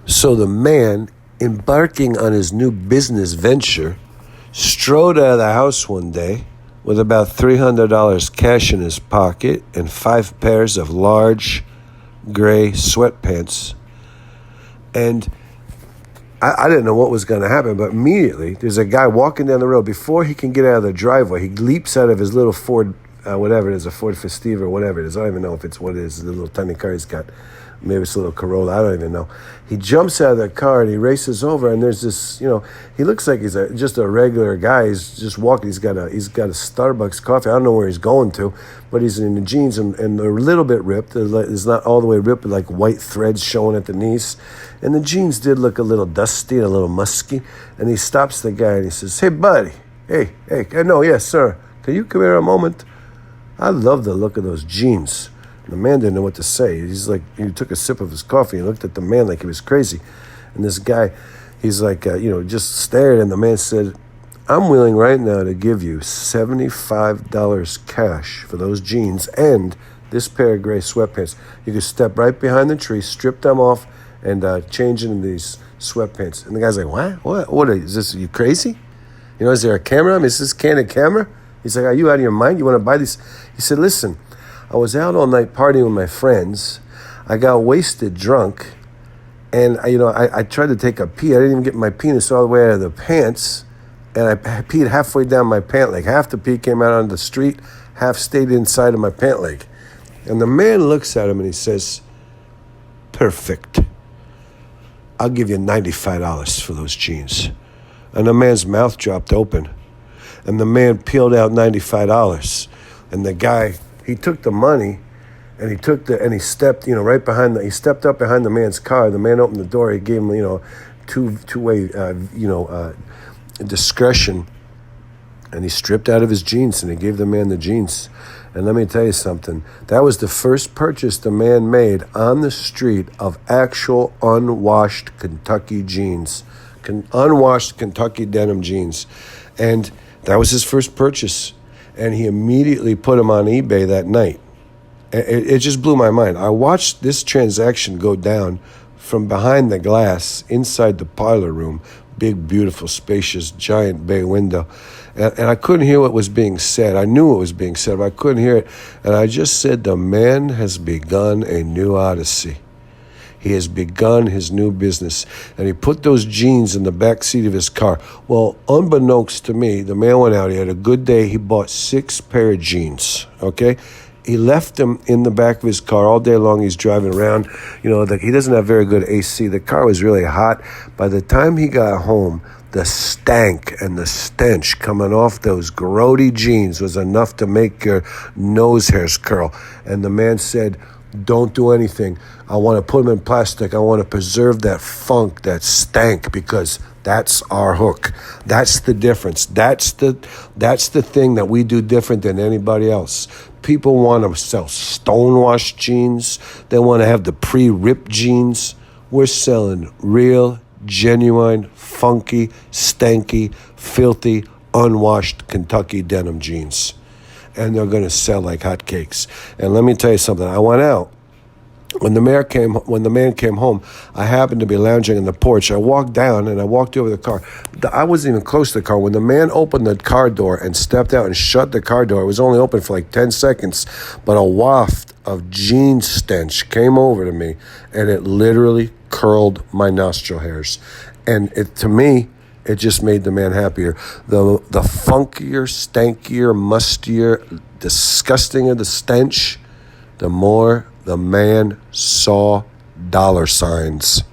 So the man, embarking on his new business venture, strode out of the house one day with about $300 cash in his pocket and 5 pairs of large gray sweatpants. And I didn't know what was going to happen, but immediately there's a guy walking down the road. Before he can get out of the driveway, he leaps out of his little Ford, whatever it is, a Ford Festiva or whatever it is. I don't even know if it's what it is, the little tiny car he's got. Maybe it's a little Corolla. I don't even know. He jumps out of the car and he races over, and there's this, he looks like he's just a regular guy. He's just walking. He's got a Starbucks coffee. I don't know where he's going to, but he's in the jeans and they're a little bit ripped. It's not all the way ripped, but like white threads showing at the knees. And the jeans did look a little dusty and a little musky. And he stops the guy and he says, "Hey, buddy. Hey, no, yes, sir. Can you come here a moment? I love the look of those jeans." The man didn't know what to say. He's like, he took a sip of his coffee and looked at the man like he was crazy. And this guy, he's like, just stared. And the man said, "I'm willing right now to give you $75 cash for those jeans and this pair of gray sweatpants. You can step right behind the tree, strip them off, and change into these sweatpants." And the guy's like, What is this? Are you crazy? Is there a camera? Is this candid camera? He's like, "Are you out of your mind? You want to buy these?" He said, "Listen, I was out all night partying with my friends. I got wasted drunk, and I tried to take a pee. I didn't even get my penis all the way out of the pants, and I peed halfway down my pant leg. Half the pee came out on the street, half stayed inside of my pant leg." And the man looks at him and he says, "Perfect. I'll give you $95 for those jeans." And the man's mouth dropped open, and the man peeled out $95, and the guy, he took the money, and he stepped, right behind he stepped up behind the man's car. The man opened the door. He gave him, two-way, discretion, and he stripped out of his jeans, and he gave the man the jeans. And let me tell you something. That was the first purchase the man made on the street of actual unwashed Kentucky jeans, unwashed Kentucky denim jeans, and that was his first purchase. And he immediately put them on eBay that night. It just blew my mind. I watched this transaction go down from behind the glass inside the parlor room, big, beautiful, spacious, giant bay window. And I couldn't hear what was being said. I knew what was being said, but I couldn't hear it. And I just said, the man has begun a new odyssey. He has begun his new business. And he put those jeans in the back seat of his car. Well, unbeknownst to me, the man went out. He had a good day. He bought 6 pair of jeans, okay? He left them in the back of his car all day long. He's driving around. He doesn't have very good AC. The car was really hot. By the time he got home, the stank and the stench coming off those grody jeans was enough to make your nose hairs curl. And the man said, "Don't do anything. I want to put them in plastic. I want to preserve that funk, that stank, because that's our hook. That's the difference. That's the thing that we do different than anybody else. People want to sell stonewashed jeans. They want to have the pre-ripped jeans. We're selling real, genuine, funky, stanky, filthy, unwashed Kentucky denim jeans. And they're going to sell like hotcakes. And let me tell you something. I went out. When the man came home, I happened to be lounging in the porch. I walked down and I walked over the car. I wasn't even close to the car. When the man opened the car door and stepped out and shut the car door, it was only open for like 10 seconds, but a waft of jean stench came over to me, and it literally curled my nostril hairs. And to me, it just made the man happier. The funkier, stankier, mustier, disgustinger the stench, the more the man saw dollar signs.